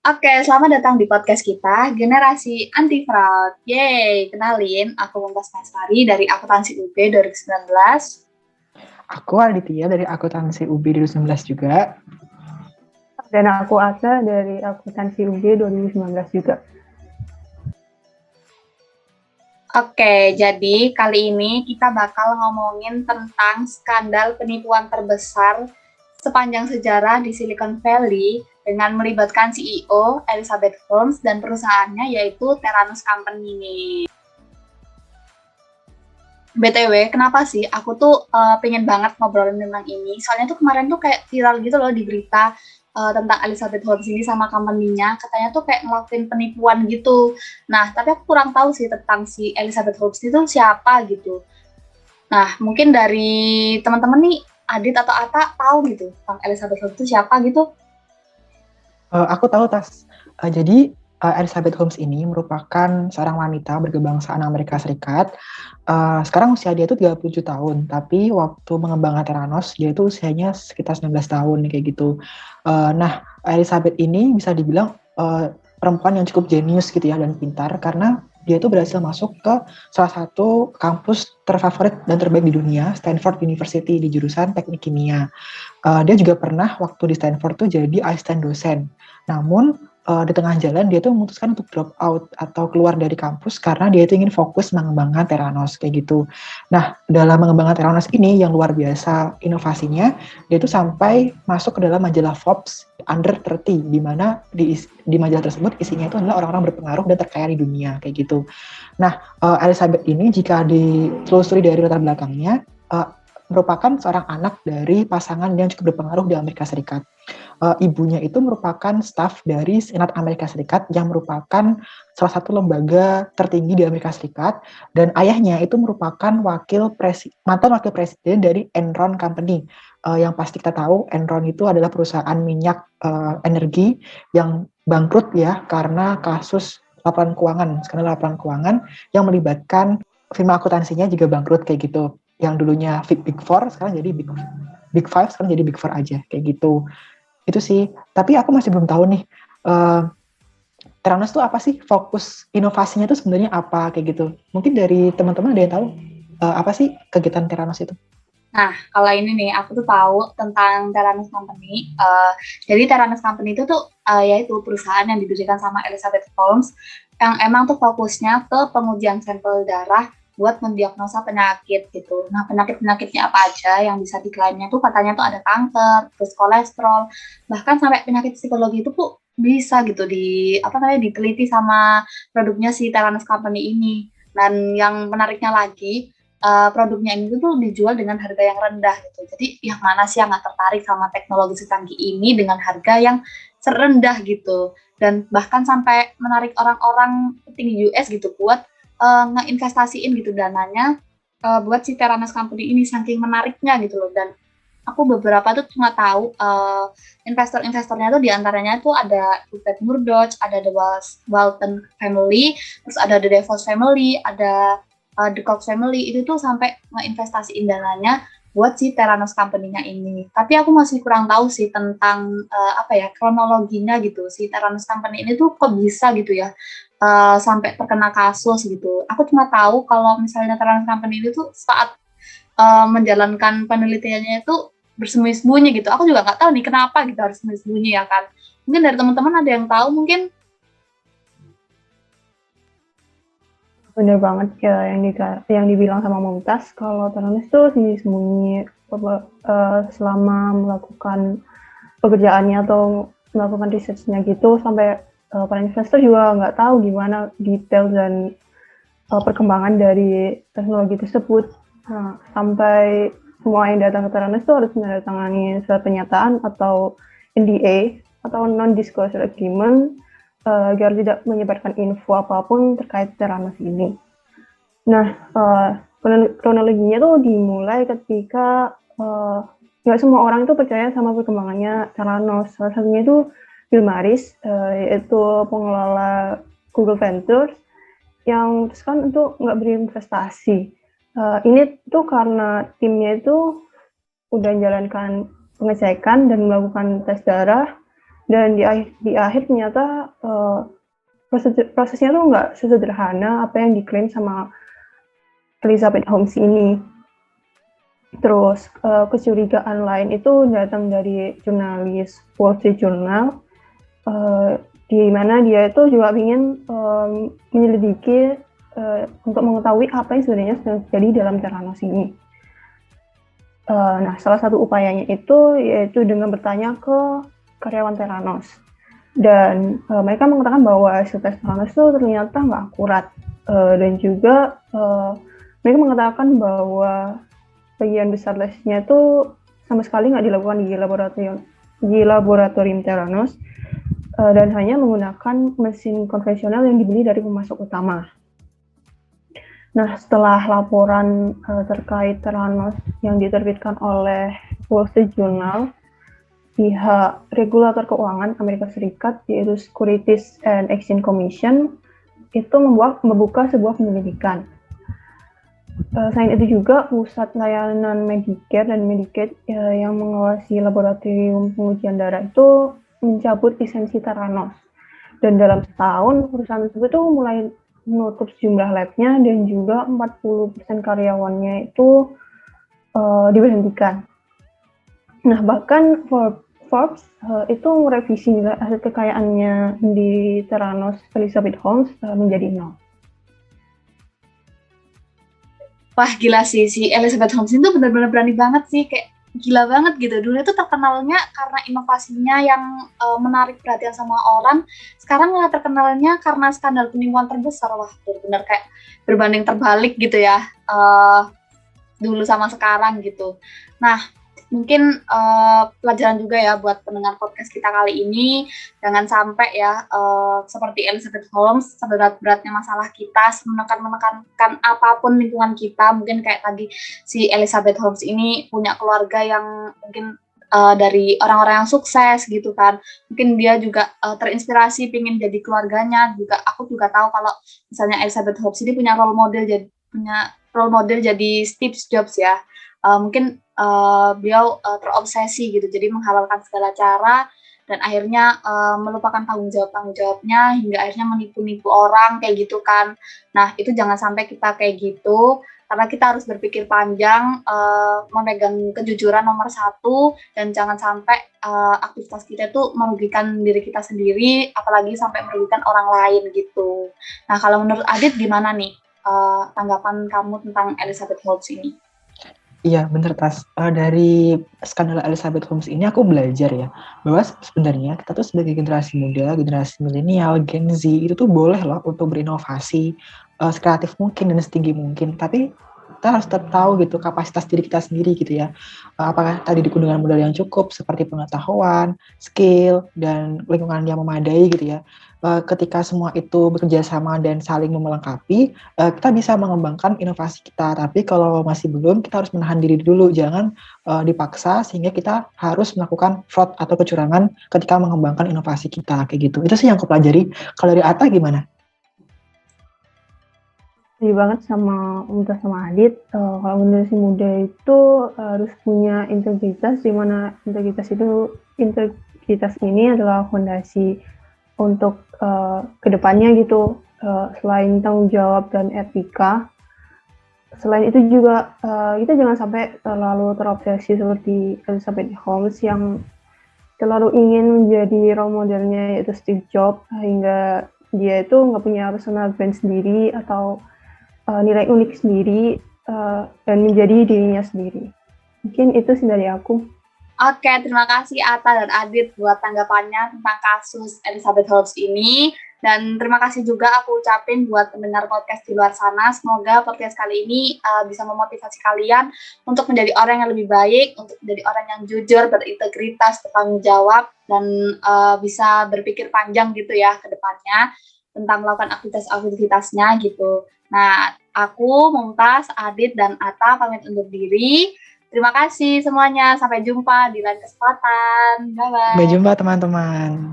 Oke, selamat datang di podcast kita, Generasi Anti Fraud. Yeay, kenalin, aku Mumtaz Nasari dari Akuntansi UB 2019. Aku Aditya dari Akuntansi UB 2019 juga. Dan aku Asa dari Akuntansi UB 2019 juga. Oke, jadi kali ini kita bakal ngomongin tentang skandal penipuan terbesar sepanjang sejarah di Silicon Valley dengan melibatkan CEO Elizabeth Holmes dan perusahaannya yaitu Theranos Company nih. BTW, kenapa sih aku tuh pengen banget ngobrolin tentang ini? Soalnya tuh kemarin tuh kayak viral gitu loh di berita tentang Elizabeth Holmes ini sama company-nya. Katanya tuh kayak ngelakuin penipuan gitu. Nah, tapi aku kurang tahu sih tentang si Elizabeth Holmes itu siapa gitu. Nah, mungkin dari teman-teman nih, Adit atau Ata tahu gitu tentang Elizabeth Holmes itu siapa gitu? Aku tahu jadi Elizabeth Holmes ini merupakan seorang wanita berkebangsaan Amerika Serikat. Sekarang usia dia itu 37 tahun, tapi waktu mengembangkan Theranos dia itu usianya sekitar 19 tahun kayak gitu. Nah, Elizabeth ini bisa dibilang perempuan yang cukup jenius gitu ya dan pintar karena dia itu berhasil masuk ke salah satu kampus terfavorit dan terbaik di dunia, Stanford University di jurusan Teknik Kimia. Dia juga pernah waktu di Stanford tuh jadi asisten dosen. Namun di tengah jalan dia tuh memutuskan untuk drop out atau keluar dari kampus karena dia itu ingin fokus mengembangkan Theranos kayak gitu. Nah, dalam mengembangkan Theranos ini yang luar biasa inovasinya, dia itu sampai masuk ke dalam majalah Forbes Under 30, di mana di majalah tersebut isinya itu adalah orang-orang berpengaruh dan terkaya di dunia kayak gitu. Nah, Elizabeth ini jika ditelusuri dari latar belakangnya, merupakan seorang anak dari pasangan yang cukup berpengaruh di Amerika Serikat. Ibunya itu merupakan staf dari Senat Amerika Serikat yang merupakan salah satu lembaga tertinggi di Amerika Serikat, dan ayahnya itu merupakan mantan wakil presiden dari Enron Company. Yang pasti kita tahu Enron itu adalah perusahaan minyak energi yang bangkrut ya karena kasus skandal laporan keuangan yang melibatkan firma akuntansinya juga bangkrut kayak gitu. Yang dulunya Big Four sekarang jadi Big Five, sekarang jadi Big Four aja kayak gitu. Itu sih. Tapi aku masih belum tahu nih, Theranos tuh apa sih, fokus inovasinya tuh sebenarnya apa kayak gitu. Mungkin dari teman-teman ada yang tahu apa sih kegiatan Theranos itu? Nah, kalau ini nih, aku tuh tahu tentang Theranos Company. Jadi Theranos Company itu tuh yaitu perusahaan yang didirikan sama Elizabeth Holmes yang emang tuh fokusnya ke pengujian sampel darah buat mendiagnosa penyakit gitu. Nah, penyakit-penyakitnya apa aja yang bisa diklaimnya tuh katanya tuh ada kanker, terus kolesterol, bahkan sampai penyakit psikologi itu tuh bisa gitu diteliti sama produknya si Theranos Company ini. Dan yang menariknya lagi, produknya ini tuh dijual dengan harga yang rendah gitu. Jadi yang mana sih yang nggak tertarik sama teknologi secanggih ini dengan harga yang serendah gitu. Dan bahkan sampai menarik orang-orang petinggi US gitu buat ngeinvestasiin gitu dananya buat si Theranos Company ini saking menariknya gitu loh. Dan aku beberapa tuh cuma tahu investor-investornya tuh diantaranya tuh ada Rupert Murdoch, ada The Walton Family, terus ada The DeVos Family, ada The Koch Family. Itu tuh sampai ngeinvestasiin dananya buat si Theranos Company-nya ini. Tapi aku masih kurang tahu sih tentang kronologinya gitu. Si Theranos Company ini tuh kok bisa gitu ya sampai terkena kasus gitu. Aku cuma tahu kalau misalnya Theranos Company itu tuh saat menjalankan penelitiannya itu bersembunyi-sembunyi gitu. Aku juga nggak tahu nih kenapa gitu harus sembunyi-sembunyi ya kan. Mungkin dari teman-teman ada yang tahu mungkin. Bener banget ya yang dibilang sama Mumtaz, kalau Theranos tuh sembunyi selama melakukan pekerjaannya atau melakukan research-nya gitu, sampai para investor juga nggak tahu gimana detail dan perkembangan dari teknologi tersebut. Nah, sampai semua yang datang ke Theranos itu harus menandatangani surat pernyataan atau NDA atau non-disclosure agreement agar tidak menyebarkan info apapun terkait Theranos ini. Nah, kronologinya tuh dimulai ketika nggak semua orang itu percaya sama perkembangannya Theranos. Salah satunya itu Bill Maris, yaitu pengelola Google Ventures, yang memutuskan untuk nggak berinvestasi. Ini tuh karena timnya itu udah menjalankan pengecekan dan melakukan tes darah Dan di akhir ternyata prosesnya tuh nggak sesederhana apa yang diklaim sama Elizabeth Holmes ini. Terus kecurigaan lain itu datang dari jurnalis Wall Street Journal, di mana dia itu juga ingin menyelidiki untuk mengetahui apa yang sebenarnya sedang terjadi dalam Theranos ini. Nah, salah satu upayanya itu yaitu dengan bertanya ke karyawan Theranos. Dan mereka mengatakan bahwa hasil tes Theranos itu ternyata nggak akurat. Dan juga mereka mengatakan bahwa bagian besar lesnya itu sama sekali nggak dilakukan di laboratorium Theranos, dan hanya menggunakan mesin konvensional yang dibeli dari pemasok utama. Nah, setelah laporan terkait Theranos yang diterbitkan oleh Wall Street Journal, pihak regulator keuangan Amerika Serikat, yaitu Securities and Exchange Commission, itu membuka sebuah penyelidikan. Selain itu juga pusat layanan Medicare dan Medicaid yang mengawasi laboratorium pengujian darah itu mencabut lisensi Theranos. Dan dalam setahun perusahaan tersebut tuh mulai menutup sejumlah labnya dan juga 40% karyawannya itu diberhentikan. Nah, bahkan Forbes itu merevisi aset kekayaannya di Theranos Elizabeth Holmes menjadi 0. Wah, gila sih, si Elizabeth Holmes itu benar-benar berani banget sih, kayak gila banget gitu. Dulu itu terkenalnya karena inovasinya yang menarik perhatian sama orang, sekarang malah terkenalnya karena skandal penipuan terbesar. Wah, benar-benar kayak berbanding terbalik gitu ya, dulu sama sekarang gitu. Nah, mungkin pelajaran juga ya buat pendengar podcast kita kali ini, jangan sampai ya seperti Elizabeth Holmes, seberat-beratnya masalah kita, menekan apapun lingkungan kita. Mungkin kayak tadi si Elizabeth Holmes ini punya keluarga yang mungkin dari orang-orang yang sukses gitu kan, mungkin dia juga terinspirasi pengen jadi keluarganya. Juga aku juga tahu kalau misalnya Elizabeth Holmes ini punya role model jadi Steve Jobs ya. Mungkin beliau terobsesi gitu, jadi menghalalkan segala cara dan akhirnya melupakan tanggung jawabnya hingga akhirnya menipu orang kayak gitu kan. Nah, itu jangan sampai kita kayak gitu, karena kita harus berpikir panjang, memegang kejujuran nomor 1, dan jangan sampai aktivitas kita itu merugikan diri kita sendiri, apalagi sampai merugikan orang lain gitu. Nah, kalau menurut Adit gimana nih tanggapan kamu tentang Elizabeth Holmes ini? Iya, bener Tas. Dari skandal Elizabeth Holmes ini aku belajar ya, bahwa sebenarnya kita tuh sebagai generasi muda, generasi milenial, Gen Z, itu tuh boleh loh untuk berinovasi sekreatif mungkin dan setinggi mungkin. Tapi kita harus tetap tahu gitu kapasitas diri kita sendiri gitu ya. Apakah tadi didukung dengan modal yang cukup seperti pengetahuan, skill, dan lingkungan yang memadai gitu ya. Ketika semua itu bekerja sama dan saling melengkapi, kita bisa mengembangkan inovasi kita. Tapi kalau masih belum, kita harus menahan diri dulu. Jangan dipaksa sehingga kita harus melakukan fraud atau kecurangan ketika mengembangkan inovasi kita kayak gitu. Itu sih yang aku pelajari. Kalau dari Atta gimana? Setuju banget sama Mumtaz sama Adit. Kalau generasi muda itu harus punya integritas, di mana integritas ini adalah fondasi untuk kedepannya gitu. Selain tanggung jawab dan etika, selain itu juga kita jangan sampai terlalu terobsesi seperti Elizabeth Holmes yang terlalu ingin menjadi role modelnya yaitu Steve Jobs, hingga dia itu nggak punya personal brand sendiri atau nilai unik sendiri dan menjadi dirinya sendiri. Mungkin itu sih dari aku. Oke, terima kasih Atta dan Adit buat tanggapannya tentang kasus Elizabeth Holmes ini. Dan terima kasih juga aku ucapin buat pendengar podcast di luar sana. Semoga podcast kali ini bisa memotivasi kalian untuk menjadi orang yang lebih baik, untuk menjadi orang yang jujur, berintegritas, bertanggung jawab, dan bisa berpikir panjang gitu ya ke depannya tentang melakukan aktivitas-aktivitasnya gitu. Nah, aku, Mumtaz, Adit, dan Atta pamit undur diri. Terima kasih semuanya. Sampai jumpa di lain kesempatan. Bye-bye. Sampai jumpa teman-teman.